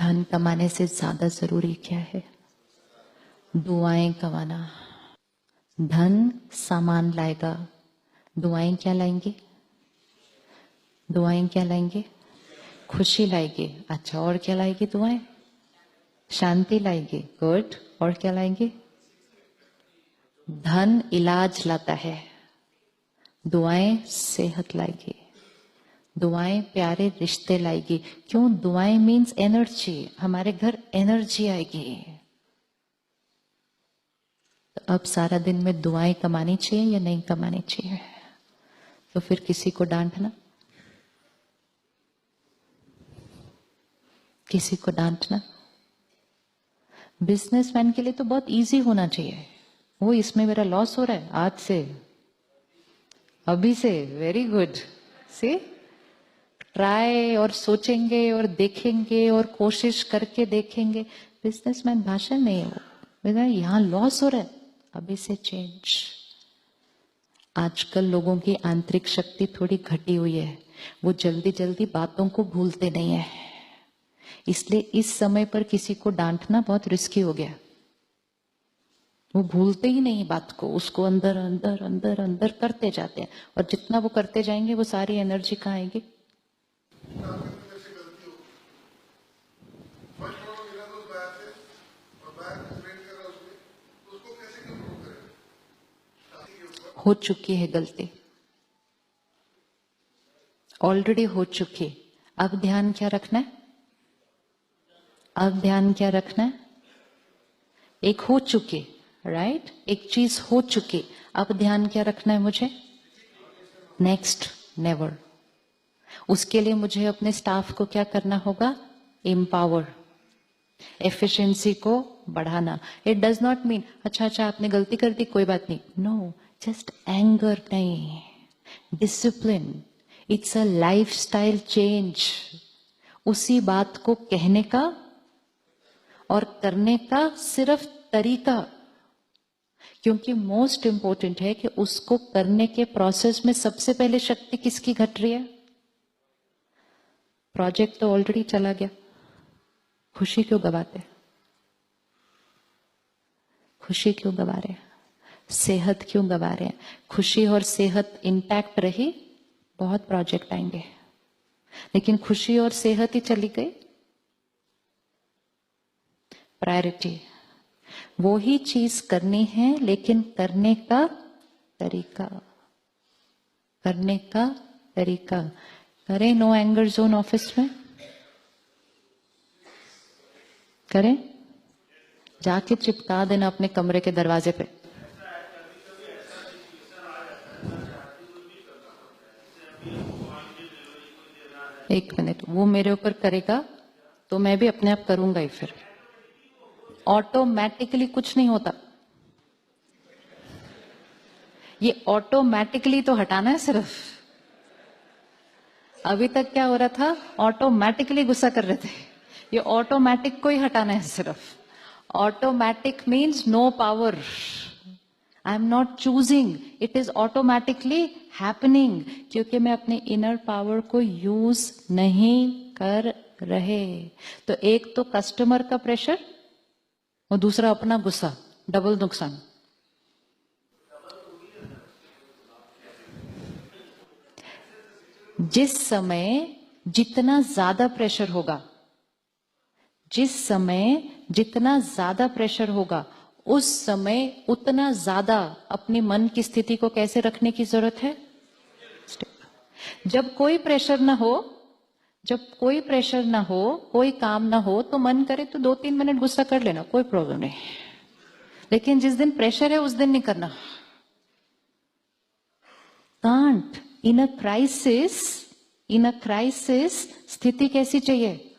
धन कमाने से ज्यादा जरूरी क्या है? दुआएं कमाना। धन सामान लाएगा, दुआएं क्या लाएंगे? दुआएं क्या लाएंगे? खुशी लाएगी। अच्छा, और क्या लाएगी दुआएं? शांति लाएगी। गुड। और क्या लाएंगे? धन इलाज लाता है, दुआएं सेहत लाएगी, दुआएं प्यारे रिश्ते लाएगी। क्यों? दुआएं मीन्स एनर्जी, हमारे घर एनर्जी आएगी। तो अब सारा दिन में दुआएं कमानी चाहिए या नहीं कमानी चाहिए? तो फिर किसी को डांटना, किसी को डांटना। बिजनेसमैन के लिए तो बहुत इजी होना चाहिए। वो इसमें मेरा लॉस हो रहा है आज से, अभी से, वेरी गुड। से ट्राई और सोचेंगे और देखेंगे और कोशिश करके देखेंगे। बिजनेसमैन भाषण नहीं है वो, यहां लॉस हो रहा है, अभी से चेंज। आजकल लोगों की आंतरिक शक्ति थोड़ी घटी हुई है, वो जल्दी जल्दी बातों को भूलते नहीं है, इसलिए इस समय पर किसी को डांटना बहुत रिस्की हो गया। वो भूलते ही नहीं बात को, उसको अंदर अंदर अंदर अंदर करते जाते हैं, और जितना वो करते जाएंगे वो सारी एनर्जी कहाँ आएगी? हो चुकी है गलती, ऑलरेडी हो चुकी। अब ध्यान क्या रखना है? अब ध्यान क्या रखना है? एक हो चुकी, राइट? एक चीज हो चुकी, अब ध्यान क्या रखना है मुझे? Next never. उसके लिए मुझे अपने स्टाफ को क्या करना होगा? एम्पावर, एफिशिएंसी को बढ़ाना। इट डज नॉट मीन अच्छा आपने गलती कर दी कोई बात नहीं, नो, जस्ट एंगर नहीं, discipline. It's a lifestyle change. उसी बात को कहने का और करने का सिर्फ तरीका, क्योंकि मोस्ट इंपॉर्टेंट है कि उसको करने के प्रोसेस में सबसे पहले शक्ति किसकी घट रही है? प्रोजेक्ट तो ऑलरेडी चला गया, खुशी क्यों गवाते? खुशी क्यों गवा रहे हैं? सेहत क्यों गवा रहे हैं? खुशी और सेहत इंटैक्ट रही, बहुत प्रोजेक्ट आएंगे, लेकिन खुशी और सेहत ही चली गई, प्रायोरिटी वो ही चीज करनी है, लेकिन करने का तरीका, करने का तरीका। करें नो एंगर जोन ऑफिस में? करें? जाके चिपका देना अपने कमरे के दरवाजे पे। एक मिनट, वो मेरे ऊपर करेगा तो मैं भी अपने आप करूंगा ही। फिर ऑटोमेटिकली कुछ नहीं होता, ये ऑटोमेटिकली तो हटाना है सिर्फ। अभी तक क्या हो रहा था? ऑटोमेटिकली गुस्सा कर रहे थे, ये ऑटोमेटिक को ही हटाना है सिर्फ। Automatic means no power, I am not choosing, it is automatically happening, क्योंकि मैं अपने इनर पावर को यूज नहीं कर रहे। तो एक तो कस्टमर का प्रेशर और दूसरा अपना गुस्सा, डबल नुकसान। जिस समय जितना ज्यादा प्रेशर होगा, जिस समय जितना ज्यादा प्रेशर होगा, उस समय उतना ज्यादा अपने मन की स्थिति को कैसे रखने की जरूरत है? जब कोई प्रेशर ना हो, जब कोई प्रेशर ना हो, कोई काम ना हो, तो मन करे तो 2-3 मिनट गुस्सा कर लेना, कोई प्रॉब्लम नहीं। लेकिन जिस दिन प्रेशर है उस दिन नहीं करना। कांट। इन अ क्राइसिस स्थिति कैसी चाहिए?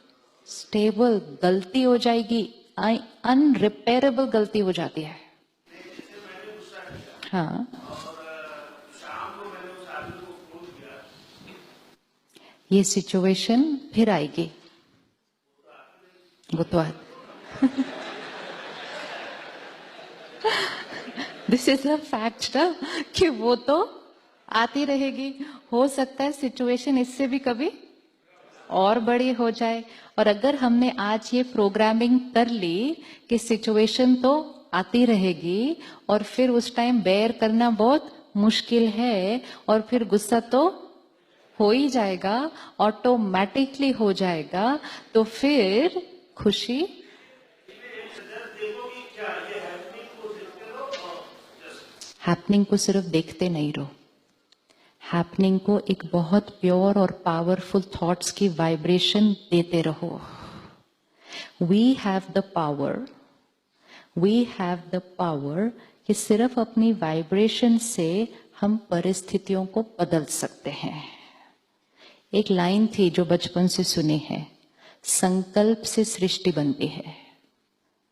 स्टेबल। गलती हो जाएगी, अनरिपेयरेबल गलती हो जाती है। हाँ, ये सिचुएशन फिर आएगी, वो तो दिस इज अ फैक्ट ना, कि वो तो आती रहेगी। हो सकता है सिचुएशन इससे भी कभी और बड़ी हो जाए। और अगर हमने आज ये प्रोग्रामिंग कर ली कि सिचुएशन तो आती रहेगी और फिर उस टाइम बेयर करना बहुत मुश्किल है और फिर गुस्सा तो हो ही जाएगा, ऑटोमेटिकली हो जाएगा, तो फिर खुशी हैपनिंग को सिर्फ देखते नहीं रहो, हैपनिंग को एक बहुत प्योर और पावरफुल थॉट्स की वाइब्रेशन देते रहो। वी हैव द पावर कि सिर्फ अपनी वाइब्रेशन से हम परिस्थितियों को बदल सकते हैं। एक लाइन थी जो बचपन से सुनी है, संकल्प से सृष्टि बनती है।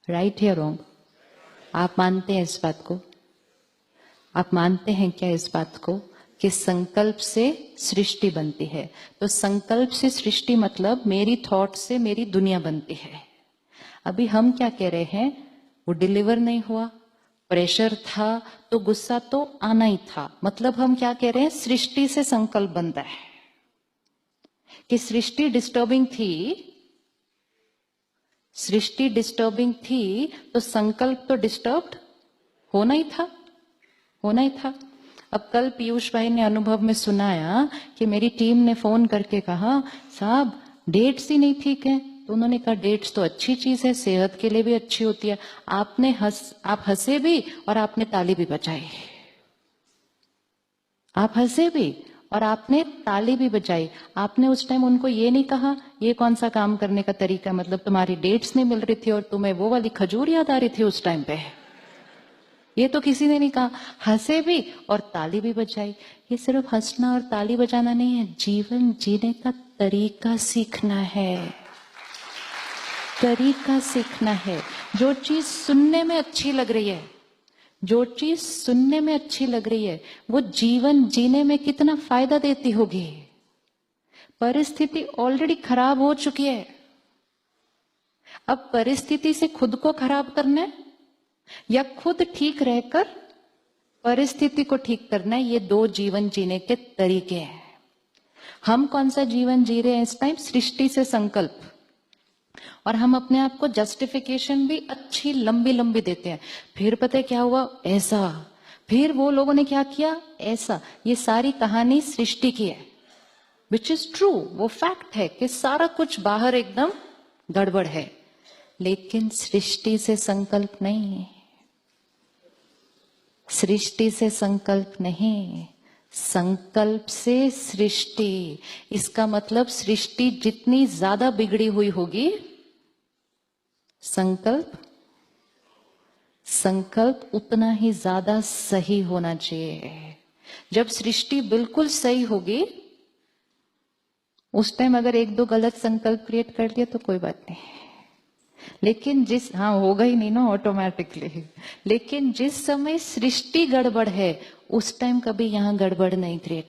राइट या रॉन्ग? आप मानते हैं इस बात को? आप मानते हैं क्या इस बात को कि संकल्प से सृष्टि बनती है? तो संकल्प से सृष्टि मतलब मेरी थॉट से मेरी दुनिया बनती है। अभी हम क्या कह रहे हैं, वो डिलीवर नहीं हुआ, प्रेशर था, तो गुस्सा तो आना ही था। मतलब हम क्या कह रहे हैं, सृष्टि से संकल्प बनता है कि सृष्टि डिस्टर्बिंग थी, तो संकल्प तो डिस्टर्ब्ड होना ही था। अब कल पीयूष भाई ने अनुभव में सुनाया कि मेरी टीम ने फोन करके कहा, साहब डेट्स ही नहीं ठीक है। तो उन्होंने कहा, डेट्स तो अच्छी चीज है, सेहत के लिए भी अच्छी होती है। आप हंसे भी और आपने ताली भी बजाई। आप हंसे भी और आपने ताली भी बजाई। आपने उस टाइम उनको ये नहीं कहा, ये कौन सा काम करने का तरीका, मतलब तुम्हारी डेट्स नहीं मिल रही थी और तुम्हें वो वाली खजूर याद आ रही थी उस टाइम पे। ये तो किसी ने नहीं कहा, हंसे भी और ताली भी बजाई। ये सिर्फ हंसना और ताली बजाना नहीं है, जीवन जीने का तरीका सीखना है। तरीका सीखना है। जो चीज सुनने में अच्छी लग रही है, वो जीवन जीने में कितना फायदा देती होगी। परिस्थिति ऑलरेडी खराब हो चुकी है, अब परिस्थिति से खुद को खराब करना है या खुद ठीक रहकर परिस्थिति को ठीक करना है। ये दो जीवन जीने के तरीके हैं। हम कौन सा जीवन जी रहे हैं इस टाइम, सृष्टि से संकल्प। और हम अपने आप को जस्टिफिकेशन भी अच्छी लंबी लंबी देते हैं। फिर पता है क्या हुआ, ऐसा, फिर वो लोगों ने क्या किया, ऐसा। ये सारी कहानी सृष्टि की है, विच इज ट्रू। वो फैक्ट है कि सारा कुछ बाहर एकदम गड़बड़ है, लेकिन सृष्टि से संकल्प नहीं, सृष्टि से संकल्प नहीं, संकल्प से सृष्टि। इसका मतलब सृष्टि जितनी ज्यादा बिगड़ी हुई होगी, संकल्प उतना ही ज्यादा सही होना चाहिए। जब सृष्टि बिल्कुल सही होगी, उस टाइम अगर एक दो गलत संकल्प क्रिएट कर दिया तो कोई बात नहीं, लेकिन होगा ही नहीं ना ऑटोमेटिकली। लेकिन जिस समय सृष्टि गड़बड़ है, उस टाइम कभी यहां गड़बड़ नहीं क्रिएट